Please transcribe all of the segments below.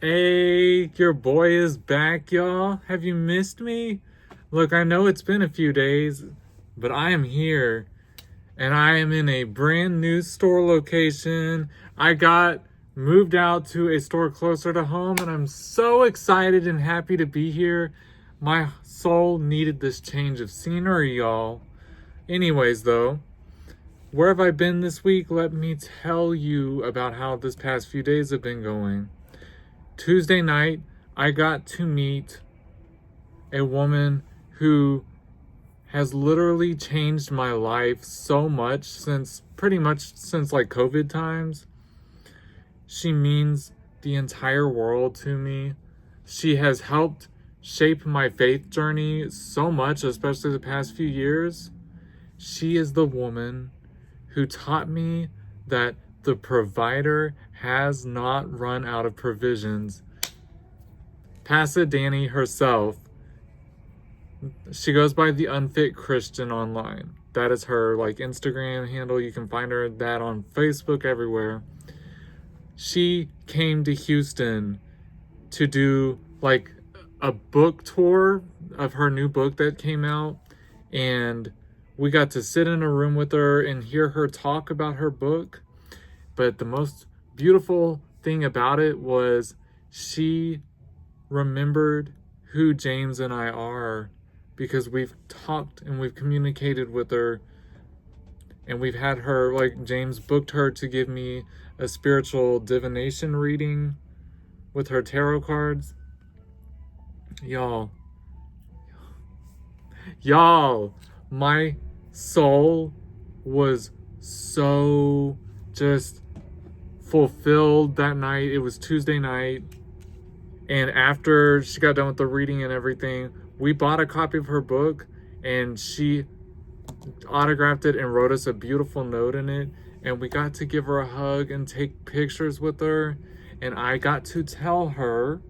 Hey, your boy is back, y'all. Have you missed me? Look, I know it's been a few days, but I am here and I am in a brand new store location. I got moved out to a store closer to home and I'm so excited and happy to be here. My soul needed this change of scenery, y'all. Anyways, though, where have I been this week? Let me tell you about how this past few days have been going. Tuesday night, I got to meet a woman who has literally changed my life so much pretty much since like COVID times. She means the entire world to me. She has helped shape my faith journey so much, especially the past few years. She is the woman who taught me that the provider has not run out of provisions. Pastor Danny herself, she goes by the Unfit Christian online. That is her Instagram handle. You can find her that on Facebook, everywhere. She came to Houston to do a book tour of her new book that came out, and we got to sit in a room with her and hear her talk about her book. But the most beautiful thing about it was she remembered who James and I are, because we've talked and we've communicated with her, and we've had her, James booked her to give me a spiritual divination reading with her tarot cards. Y'all, my soul was so just fulfilled that night. It was Tuesday night, and after she got done with the reading and everything, we bought a copy of her book, and she autographed it and wrote us a beautiful note in it, and we got to give her a hug and take pictures with her, and I got to tell her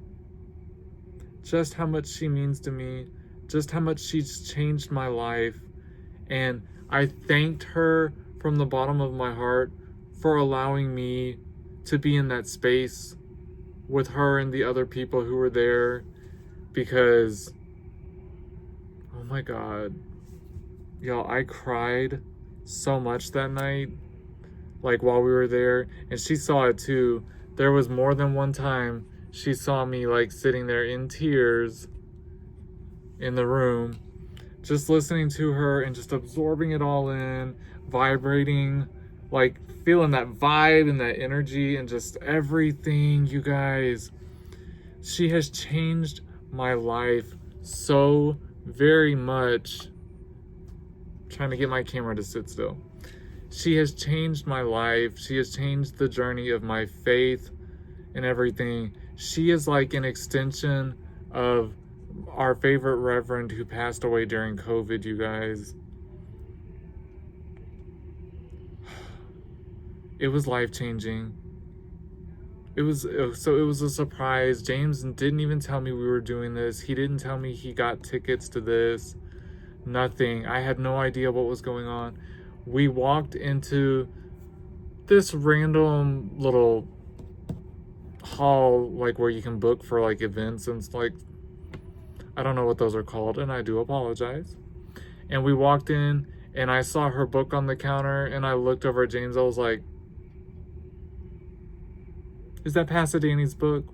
just how much she means to me, just how much she's changed my life. And I thanked her from the bottom of my heart for allowing me to be in that space with her and the other people who were there, because, oh my God, y'all, I cried so much that night, while we were there, and she saw it too. There was more than one time she saw me sitting there in tears in the room, just listening to her and just absorbing it all in, vibrating, feeling that vibe and that energy and just everything, you guys. She has changed my life so very much. I'm trying to get my camera to sit still. She has changed my life. She has changed the journey of my faith and everything. She is like an extension of our favorite reverend who passed away during COVID, you guys. It was life-changing. It was a surprise. James didn't even tell me we were doing this. He didn't tell me he got tickets to this. Nothing. I had no idea what was going on. We walked into this random little hall, where you can book for events, and it's I don't know what those are called, and I do apologize. And we walked in, and I saw her book on the counter, and I looked over at James. I was like, is that Pasadena's book?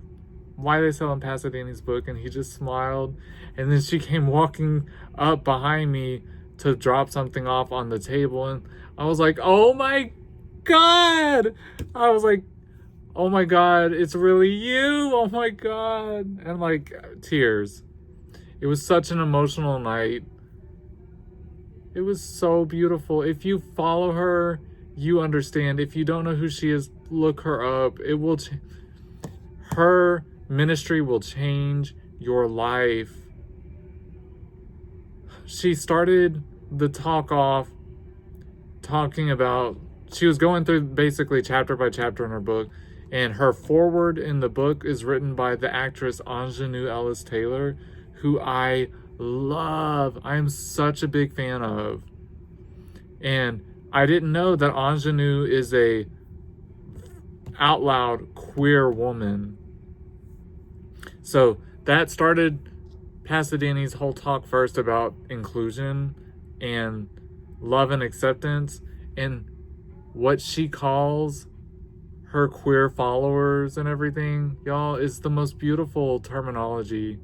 Why are they selling Pasadena's book? And he just smiled. And then she came walking up behind me to drop something off on the table. And I was like, oh my God. I was like, oh my God, it's really you. Oh my God. And tears. It was such an emotional night. It was so beautiful. If you follow her, you understand. If you don't know who she is, look her up. It will her ministry will change your life. She started the talk off talking about, she was going through basically chapter by chapter in her book, and her foreword in the book is written by the actress Aunjanue Ellis Taylor, who I love. I am such a big fan of. And I didn't know that Aunjanue is a out loud queer woman. So that started Pastor Danny's whole talk first about inclusion and love and acceptance, and what she calls her queer followers and everything, y'all, is the most beautiful terminology.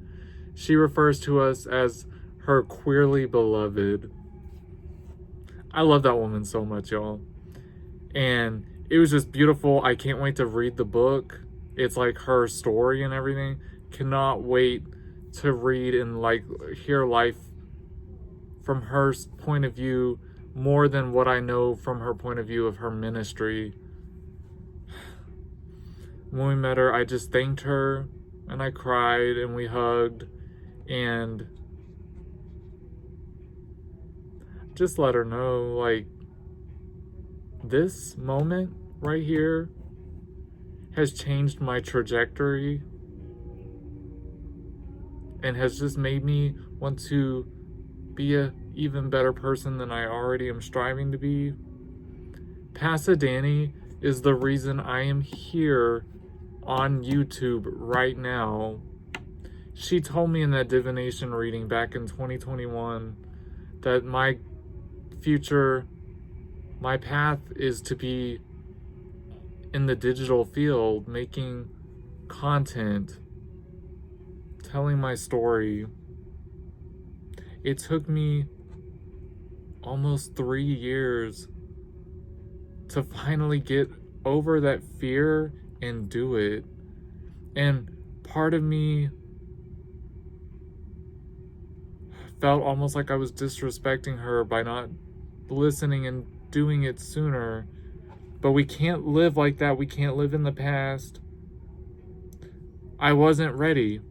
She refers to us as her queerly beloved. I love that woman so much, y'all. And it was just beautiful. I can't wait to read the book. It's like her story and everything. Cannot wait to read and like hear life from her point of view more than what I know from her point of view of her ministry. When we met her, I just thanked her and I cried and we hugged and just let her know, like, this moment right here has changed my trajectory and has just made me want to be a even better person than I already am striving to be. Pastor Danny is the reason I am here on YouTube right now. She told me in that divination reading back in 2021 that my future, my path is to be in the digital field, making content, telling my story. It took me almost 3 years to finally get over that fear and do it. And part of me felt almost like I was disrespecting her by not listening and doing it sooner. But we can't live like that. We can't live in the past. I wasn't ready.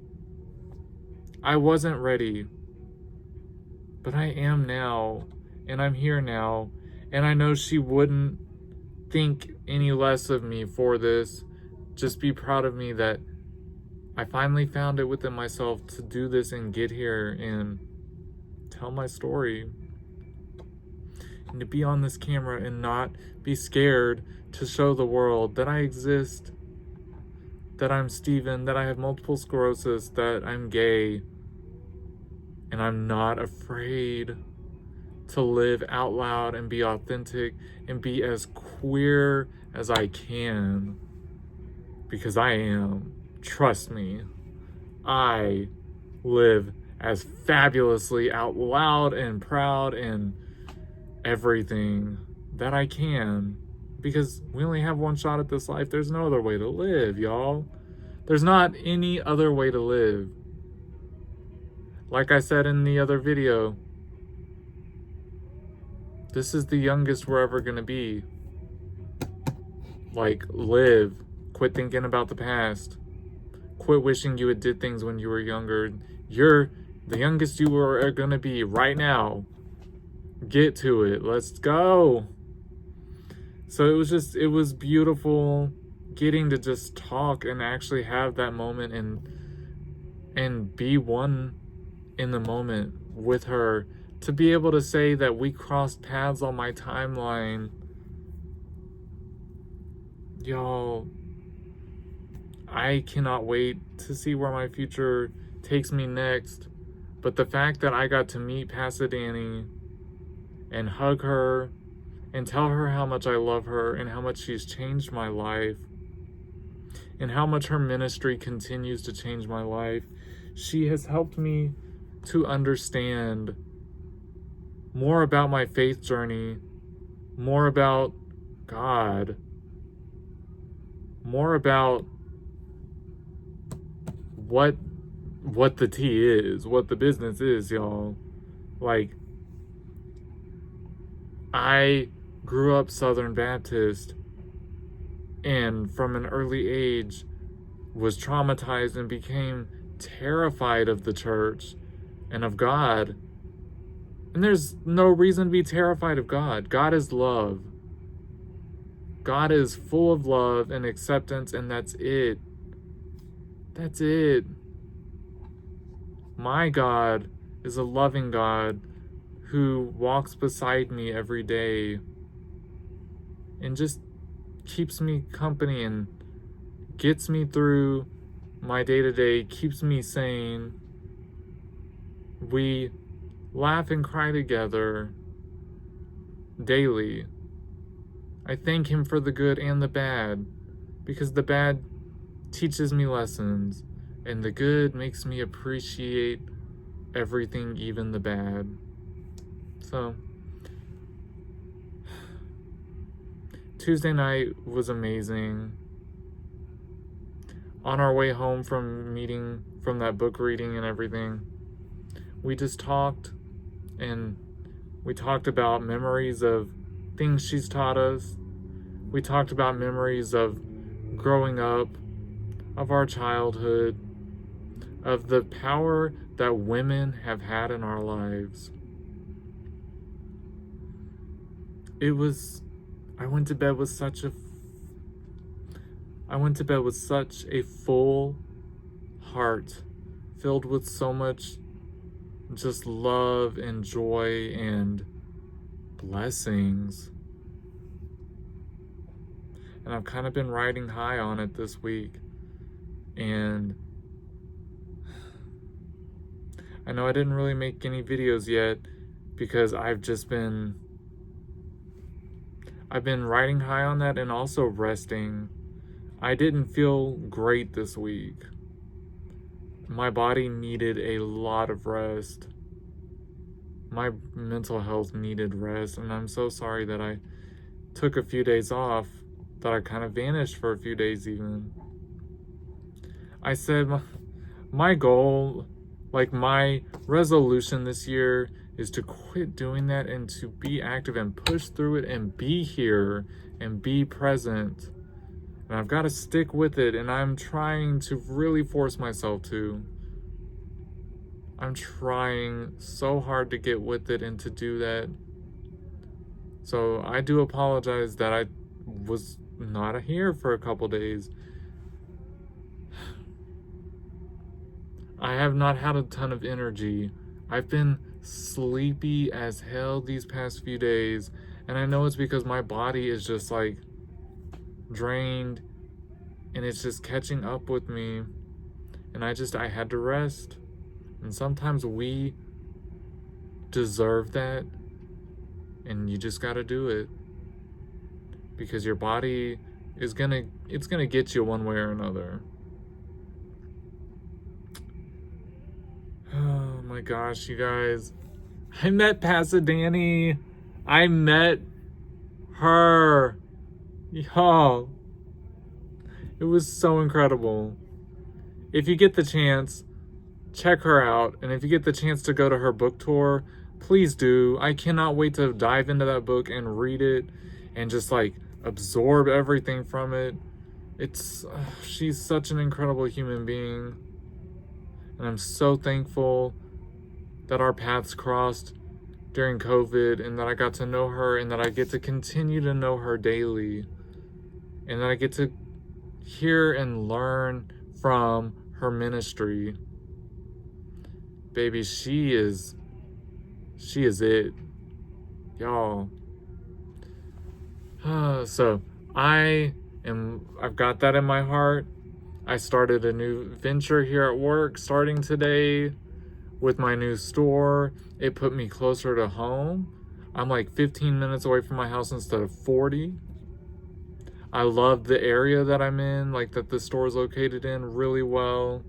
But I am now. And I'm here now. And I know she wouldn't think any less of me for this. Just be proud of me that I finally found it within myself to do this and get here and tell my story. And to be on this camera and not be scared to show the world that I exist, that I'm Steven, that I have multiple sclerosis, that I'm gay, and I'm not afraid to live out loud and be authentic and be as queer as I can, because I am. Trust me, I live as fabulously out loud and proud and everything that I can, because we only have one shot at this life. There's no other way to live, y'all. There's not any other way to live. Like I said in the other video, this is the youngest we're ever gonna be. Like, live. Quit thinking about the past. Quit wishing you had did things when you were younger. You're the youngest you are gonna be right now. Get to it. Let's go. So it was beautiful getting to just talk and actually have that moment and be one in the moment with her. To be able to say that we crossed paths on my timeline. Y'all, I cannot wait to see where my future takes me next. But the fact that I got to meet Pastor Danny and hug her and tell her how much I love her and how much she's changed my life and how much her ministry continues to change my life. She has helped me to understand more about my faith journey, more about God, more about what the tea is, what the business is, y'all. Like, I grew up Southern Baptist and from an early age was traumatized and became terrified of the church and of God. And there's no reason to be terrified of God. God is love. God is full of love and acceptance, and that's it. That's it. My God is a loving God who walks beside me every day and just keeps me company and gets me through my day-to-day keeps me sane. We laugh and cry together daily. I thank him for the good and the bad, because the bad teaches me lessons, and the good makes me appreciate everything, even the bad. So, Tuesday night was amazing. On our way home from meeting, from that book reading and everything, we just talked, and we talked about memories of things she's taught us. We talked about memories of growing up, of our childhood, of the power that women have had in our lives. I went to bed with such a full heart, filled with so much just love and joy and blessings. And I've kind of been riding high on it this week. And I know I didn't really make any videos yet because I've been riding high on that and also resting. I didn't feel great this week. My body needed a lot of rest. My mental health needed rest, and I'm so sorry that I took a few days off, that I kind of vanished for a few days even. I said my goal, like my resolution this year, is to quit doing that and to be active and push through it and be here and be present. And I've got to stick with it, and I'm trying to really force myself to. I'm trying so hard to get with it and to do that. So I do apologize that I was not here for a couple days. I have not had a ton of energy. I've been sleepy as hell these past few days, and I know it's because my body is just like drained and it's just catching up with me, and I had to rest. And sometimes we deserve that, and you just gotta do it, because your body is gonna get you one way or another. Oh my gosh, you guys. I met Pasadena. I met her. Y'all. It was so incredible. If you get the chance, check her out. And if you get the chance to go to her book tour, please do. I cannot wait to dive into that book and read it and just like absorb everything from it. She's such an incredible human being. And I'm so thankful that our paths crossed during COVID, and that I got to know her, and that I get to continue to know her daily, and that I get to hear and learn from her ministry. Baby, she is it, y'all. So I've got that in my heart. I started a new venture here at work starting today with my new store. It put me closer to home. I'm like 15 minutes away from my house instead of 40. I love the area that I'm in, like that the store is located in, really well.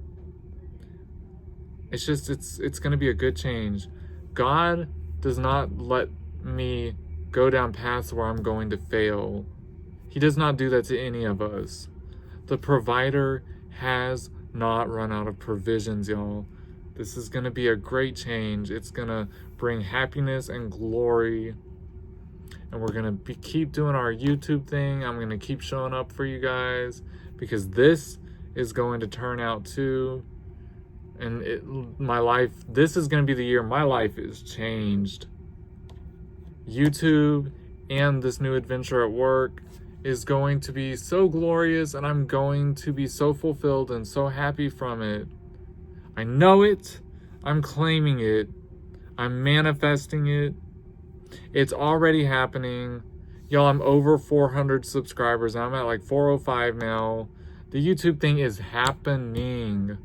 It's just, it's going to be a good change. God does not let me go down paths where I'm going to fail. He does not do that to any of us. The provider has not run out of provisions, y'all. This is going to be a great change. It's going to bring happiness and glory. And we're going to keep doing our YouTube thing. I'm going to keep showing up for you guys, because this is going to turn out too. And this is going to be the year my life is changed. YouTube and this new adventure at work is going to be so glorious, and I'm going to be so fulfilled and so happy from it. I know it. I'm claiming it. I'm manifesting it. It's already happening. Y'all, I'm over 400 subscribers. I'm at like 405 now. The YouTube thing is happening.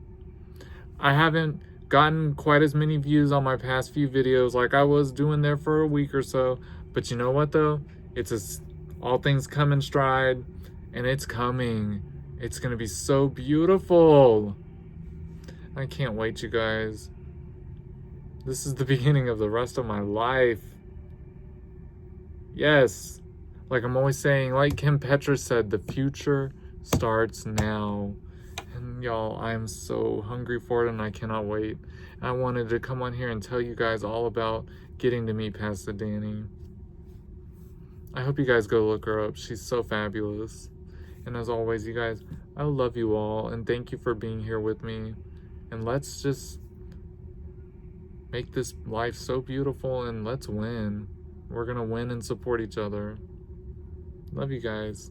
I haven't gotten quite as many views on my past few videos like I was doing there for a week or so. But you know what though? All things come in stride, and it's coming. It's gonna be so beautiful. I can't wait, you guys. This is the beginning of the rest of my life. Yes. Like I'm always saying, like Kim Petra said, the future starts now. And y'all, I'm so hungry for it and I cannot wait. And I wanted to come on here and tell you guys all about getting to meet Pastor Danny. I hope you guys go look her up. She's so fabulous. And as always, you guys, I love you all and thank you for being here with me. And let's just make this life so beautiful and let's win. We're gonna win and support each other. Love you guys.